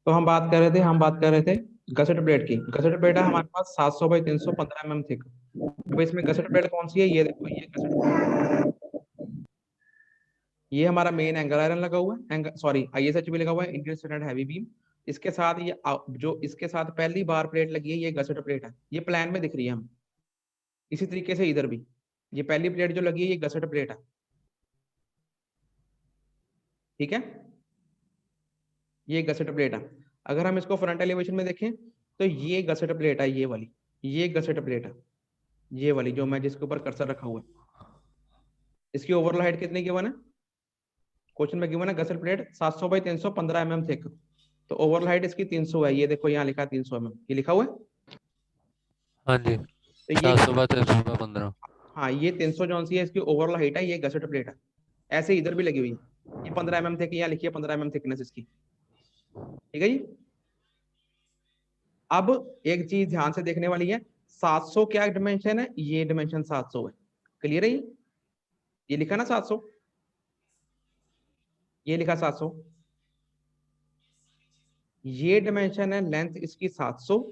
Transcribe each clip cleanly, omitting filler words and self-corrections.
तो हम बात कर रहे थे गसेट प्लेट की। गसेट प्लेट है हमारे पास 700 बाई 315 थिक। अब इसमें गसेट प्लेट कौन सी है, ये देखो, ये गसेट प्लेट, ये हमारा मेन एंगल आयरन लगा हुआ है, एंगल सॉरी आईएसएचबी लगा हुआ है, इंडियन स्टैंडर्ड हैवी बीम। इसके साथ ये जो इसके साथ पहली बार प्लेट लगी है ये गसेट प्लेट है, ये प्लान में दिख रही है हम। इसी तरीके से इधर भी ये पहली प्लेट जो लगी है ये गसेट प्लेट है, ठीक है, ये गसेट प्लेट है। अगर हम इसको फ्रंट एलिवेशन में देखें तो ये गसेट प्लेट है, ये वाली, ये गसेट प्लेट है, ये वाली जो मैं जिसके ऊपर कर्सर रखा हुआ है। इसकी ओवरऑल हाइट कितनी गिवन है, क्वेश्चन में गिवन है गसेट प्लेट 700 बाई 315 थिक। तो ओवरऑल हाइट इसकी 300 है, ये देखो यहाँ लिखा है 300 ये लिखा हुआ है। हाँ जी, तो ये 700/315। हाँ, ये 300 जो सी है इसकी ओवरऑल हाइट है, ये गसेट प्लेट है। ऐसे इधर भी लगी हुई है, ये 15 थिक, यहाँ लिखी है 15 थिकनेस इसकी, ठीक है जी। अब एक चीज ध्यान से देखने वाली है, 700 क्या डिमेंशन है, ये डिमेंशन 700 है, क्लियर है ये लिखा ना 700, ये लिखा 700, ये डिमेंशन है, लेंथ इसकी 700,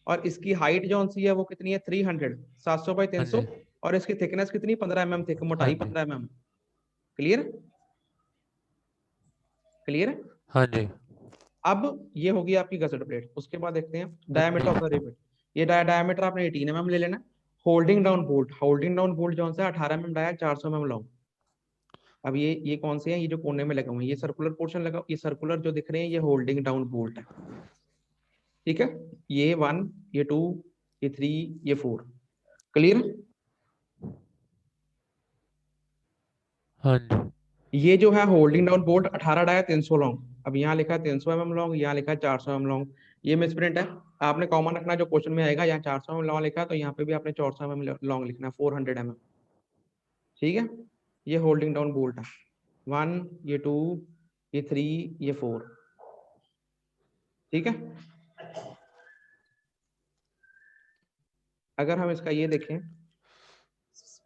और इसकी हाइट जो सी है वो कितनी है 300, 700 बाई हाँ 300, जी, और इसकी थिकनेस कितनी 15 थिक, हाँ मोटाई जी, 15 क्लियर, क्लियर है। हाँ जी, अब ये होगी आपकी गसेट प्लेट। उसके बाद देखते हैं हाँ डायमीटर ऑफ द जी, रिवेट। ये डायमीटर आपने 18 ले लेना। Holding down bolt, holding down bolt जो है 18 डाया, 400 लॉन्ग। अब ये कौन से हैं, ये जो कोने में लगे हुए हैं, ये सर्कुलर पोर्शन लगा, ये सर्कुलर जो दिख रहे हैं ये होल्डिंग डाउन बोल्ट है, ठीक है। ये 1, ये 2, ये 3, ये 4, क्लियर। हाँ जी, ये जो है holding down bolt 18 dia 300 long. अब यहाँ लिखा है 300 लॉन्ग, यहाँ लिखा है 400 लॉन्ग, ये मिसप्रिंट है। आपने कॉमन रखना जो क्वेश्चन में आएगा, यहाँ 400 लॉन्ग लिखा है तो यहाँ पे भी आपने 400 लॉन्ग लिखना है, 400 ठीक है। ये होल्डिंग डाउन बोल्ट है, 1, ये 2, ये 3, ये 4, ठीक है। अगर हम इसका ये देखें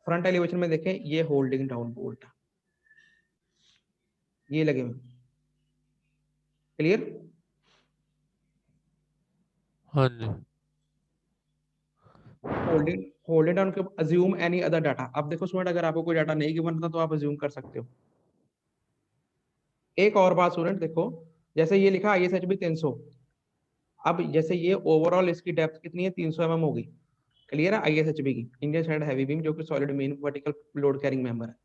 फ्रंट एलिवेशन में देखें, ये होल्डिंग डाउन बोल्ट, ये लगे हुए, क्लियर। हाँ जी, होल्डिंग होल्डिंग डाउन के अज्यूम एनी अदर डाटा। अब देखो स्टूडेंट, अगर आपको कोई डाटा नहीं गिवन था तो आप अज्यूम कर सकते हो। एक और बात स्टूडेंट देखो, जैसे ये लिखा ISHB 300, अब जैसे ये ओवरऑल इसकी डेप्थ कितनी है 300 होगी, क्लियर है, ISHB की, इंडियन स्टैंडर्ड हैवी बीम, जो कि solid main vertical load carrying member है।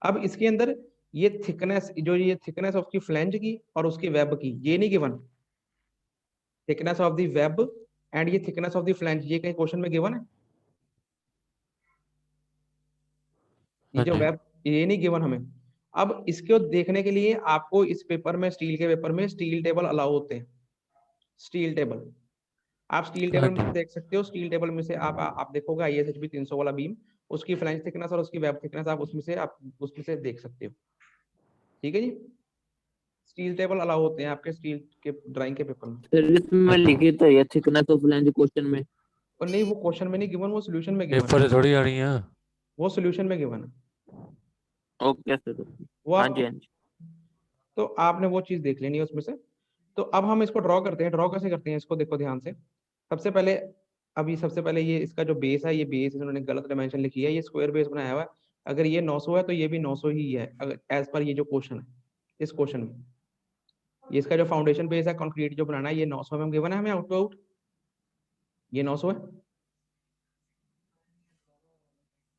अब इसके अंदर ये थिकनेस, जो ये थिकनेस ऑफ की फ्लैंज की और उसकी वेब की, ये नहीं given, thickness of the web and ये थिकनेस ऑफ द फ्लैंज, ये कहीं क्वेश्चन में गिवन है, ये हाँ जो जी, वेब, ये नहीं गिवन हमें। अब इसको देखने के लिए आपको इस पेपर में, स्टील के पेपर में स्टील टेबल अलाउ होते हैं, स्टील टेबल। आप स्टील हाँ टेबल में जी, से देख सकते हो, स्टील टेबल में से आप देखोगे ISHB 300 वाला बीम, उसकी फ्लैंज थिकनेस और उसकी वेब थिकनेस आप उसमें से देख सकते हो, ठीक है जी। स्टील टेबल अलाउ होते हैं आपके स्टील के ड्राइंग के पेपर में। सर हाँ इसमें जी। लिखी तो है थिकनेस ऑफ लेंस क्वेश्चन में। और नहीं, वो क्वेश्चन में नहीं गिवन, वो सोल्यूशन में गिवन है, पेपर से थोड़ी आ रही है। वो सोल्यूशन में गिवन है, ओके सर। वो हाँ आप, जी हाँ जी। तो आपने वो चीज देख लेनी है उसमें से। तो अब हम इसको ड्रॉ करते हैं, ड्रॉ कैसे करते हैं इसको देखो ध्यान से। सबसे पहले, अभी सबसे पहले ये इसका जो बेस है, ये बेस इन्होंने गलत डायमेंशन लिखी है, ये स्क्वायर बेस बनाया हुआ है। अगर ये 900 है तो ये भी 900 ही है, अगर एज पर ये जो क्वेश्चन है, इस क्वेश्चन में ये इसका जो फाउंडेशन बेस है कंक्रीट जो बनाना है, ये 900 में गिवन है हमें आउट टू आउट, ये 900 है,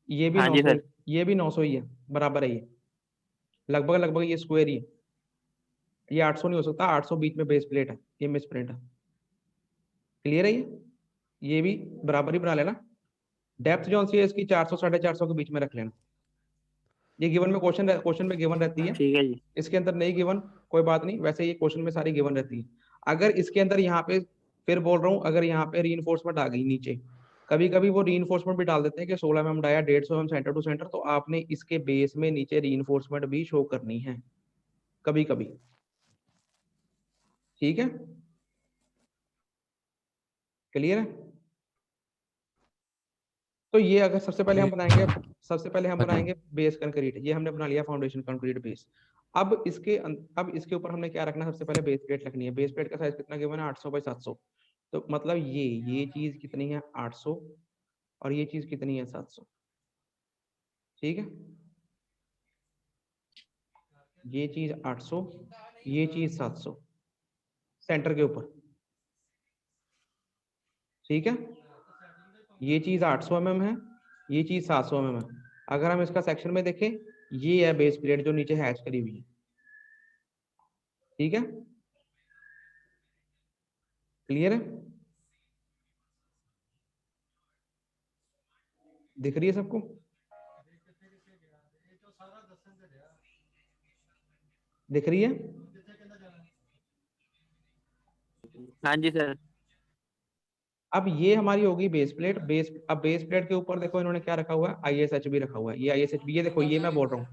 ये भी हाँ जी 900 ही, सर। ये भी 900 ही है, बराबर है ये, लगभग लगभग ये स्क्वायर ही है। ये 800 नहीं हो सकता, 800 बीच में बेस प्लेट है, ये मिस प्रिंट है, क्लियर है ये भी बराबर ही बना लेना। डेप्थ जो सी है इसकी 400 450 के बीच में रख लेना। ये गिवन में क्वेश्चन में गिवन रहती है, ठीक है जी। इसके अंदर नहीं गिवन कोई बात नहीं, वैसे ये क्वेश्चन में सारी गिवन रहती है। अगर इसके अंदर यहाँ पे, फिर बोल रहा हूँ, अगर यहाँ पे रीइंफोर्समेंट आ गई नीचे, कभी कभी वो रीइंफोर्समेंट भी डाल देते हैं कि 16 डाया 150 सेंटर टू सेंटर, तो आपने इसके बेस में नीचे रीइंफोर्समेंट भी शो करनी है कभी कभी, ठीक है, क्लियर है। तो ये अगर सबसे पहले हम हाँ बनाएंगे बेस कंक्रीट, ये हमने बना लिया फाउंडेशन कंक्रीट बेस। अब इसके ऊपर हमने क्या रखना है, सबसे पहले बेस प्लेट रखनी है। बेस प्लेट का साइज कितना गिवन है, 800 बाई 700। तो मतलब ये चीज कितनी है, 800, और ये चीज कितनी है, 700। ठीक है, ये चीज 800, ये चीज 700 सेंटर के ऊपर। ठीक है, ये चीज 800 mm है, ये चीज 700 mm है। अगर हम इसका सेक्शन में देखें, ये है बेस प्लेट जो नीचे हैच करी हुई है। ठीक है, क्लियर है, दिख रही है सबको? दिख रही है? हाँ जी सर। अब ये हमारी होगी बेस प्लेट। अब बेस प्लेट के ऊपर देखो इन्होंने क्या रखा हुआ है, ISHB रखा हुआ है। ये ISHB, ये देखो, ये मैं बोल रहा हूँ,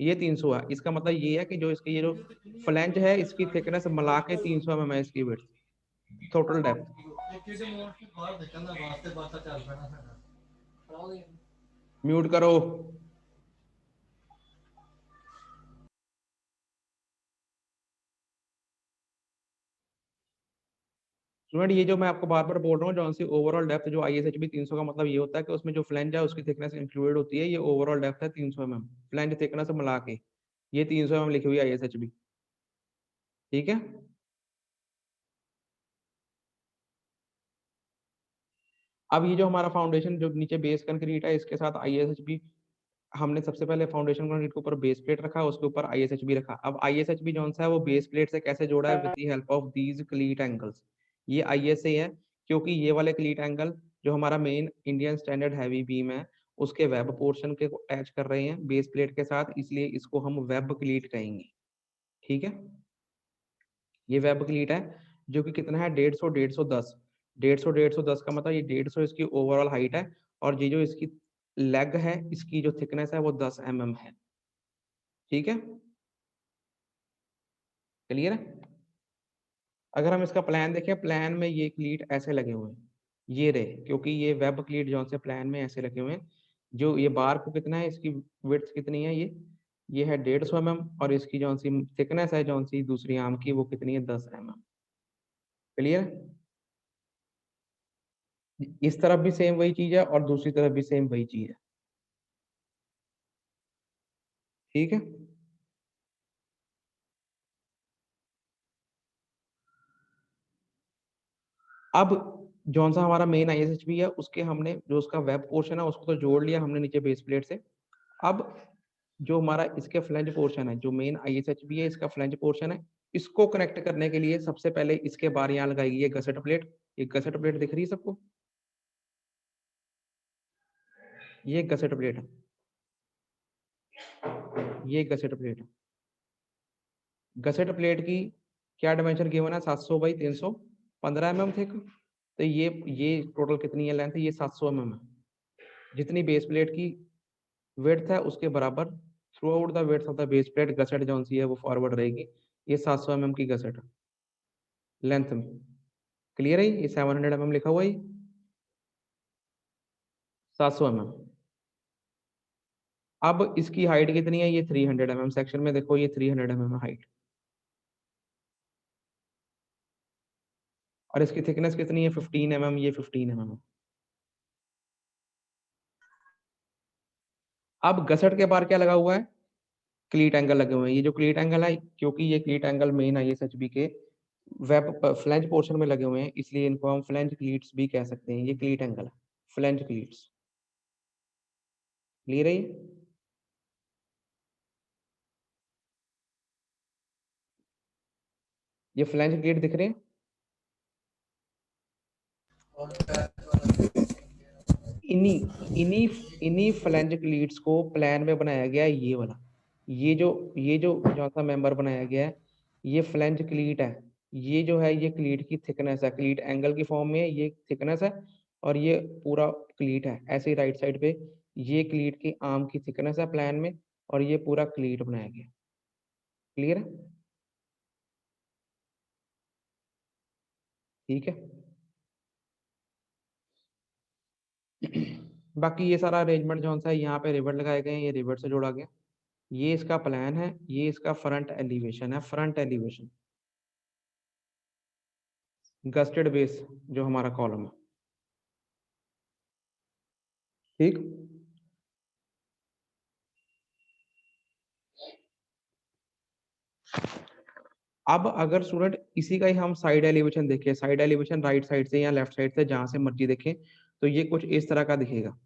ये 300 है। इसका मतलब ये है कि जो इसकी ये जो फ्लैंज है, इसकी थिकनेस मिला के 300 mm है इसकी विड्थ, टोटल डेप्थ। म्यूट करो। स्टूडेंट, ये जो मैं आपको बार बार बोल रहा हूँ, जो सी ओवरऑल डेप्थ जो ISHB 300 का मतलब ये होता है कि उसमें जो फ्लैंज है उसकी थिकनेस इंक्लूडेड होती है। ये ओवरऑल डेप्थ है 300 mm, फ्लैंज थिकनेस मिला के ये 300 mm लिखी हुई है ISHB। ठीक है, अब ये जो हमारा फाउंडेशन जो नीचे बेस कंक्रीट है, इसके साथ ISHB, हमने सबसे पहले फाउंडेशन कंक्रीट के ऊपर बेस प्लेट रखा, उसके ऊपर ISHB रखा। अब ISHB जो है वो बेस प्लेट से कैसे जोड़ा है, with the help of these क्लीट angles. ये ISA है, क्योंकि ये वाले क्लीट एंगल जो हमारा main Indian standard heavy beam है उसके वेब पोर्शन के अटैच कर रहे हैं बेस प्लेट के साथ, इसलिए इसको हम वेब क्लीट कहेंगे। ठीक है, ये वेब क्लीट है जो कि कितना है, 150, 150, 10, 150 का मतलब ये 150 इसकी ओवरऑल हाइट है, और ये जो इसकी लेग है, इसकी जो थिकनेस है वो 10 mm है। ठीक है, क्लियर है? अगर हम इसका प्लान देखें, प्लान में ये क्लीट ऐसे लगे हुए हैं, ये रहे, क्योंकि ये वेब क्लीट जो से प्लान में ऐसे लगे हुए हैं। जो ये बार को कितना है, इसकी विड्थ कितनी है, ये है 150 mm, और इसकी जो सी थिकनेस है जो सी दूसरी आर्म की, वो कितनी है, 10 mm। क्लियर? इस तरफ भी सेम वही चीज है और दूसरी तरफ भी सेम वही चीज है। ठीक है, अब जौन सा हमारा मेन ISHB है, उसके हमने जो उसका वेब पोर्शन है उसको तो जोड़ लिया हमने नीचे बेस प्लेट से। अब जो हमारा इसके फ्लैंज पोर्शन है, जो मेन ISHB है, इसका फ्लैंज पोर्शन है, इसको कनेक्ट करने के लिए सबसे पहले इसके बाहर यहाँ लगाई गई है गसेट प्लेट। ये गसेट प्लेट दिख रही है सबको? ये गसेट प्लेट है, ये गसेट प्लेट है। गसेट प्लेट की क्या डायमेंशन गिवन है, 700 बाई 300, 15 mm थिक। तो ये टोटल कितनी है लेंथ, ये 700 mm है। जितनी बेस प्लेट की विड्थ है उसके बराबर through out the width of the base plate gusset जो सी है वो फॉरवर्ड रहेगी। ये 700 mm की गसेट है लेंथ में। क्लियर है? ये 700 mm लिखा हुआ है, 700 mm। अब इसकी हाइट कितनी है, ये 300 mm। सेक्शन में देखो ये 300 mm हाइट, और इसकी थिकनेस कितनी है, 15 mm। ये 15 mm। अब गसट के बाहर क्या लगा हुआ है, क्लीट एंगल लगे हुए हैं। ये जो क्लीट एंगल है, क्योंकि ये क्लीट एंगल मेन ISHB के वेब फ्लैंज पोर्शन में लगे हुए हैं, इसलिए इनको हम फ्लैंज क्लीट्स भी कह सकते हैं। ये क्लीट एंगल है, फ्लैंज क्लीट्स। क्लियर है? ये फ्लैंज क्लीट दिख रहे हैं? इन्हीं इन्हीं इन्हीं फ्लैंज क्लीट्स को प्लान में बनाया गया है, ये वाला। ये जो चौथा मेंबर बनाया गया है, ये फ्लैंज क्लीट है। ये जो है, ये क्लीट की थिकनेस है, क्लीट एंगल की फॉर्म में ये थिकनेस है, और ये पूरा क्लीट है। ऐसे ही राइट साइड पे ये क्लीट की आर्म की थिकनेस है प्लान में, और ये पूरा क्लीट बनाया गया। क्लियर है? ठीक है। बाकी ये सारा अरेंजमेंट जो सा है यहाँ पे रिवर लगाए गए हैं, ये रिवर से जोड़ा गया। ये इसका प्लान है, ये इसका फ्रंट एलिवेशन है, फ्रंट एलिवेशन गस्टेड बेस जो हमारा कॉलम है, ठीक। अब अगर स्टूडेंट इसी का ही हम साइड एलिवेशन देखें, साइड एलिवेशन राइट साइड से या लेफ्ट साइड से जहां से मर्जी देखें, तो ये कुछ इस तरह का दिखेगा।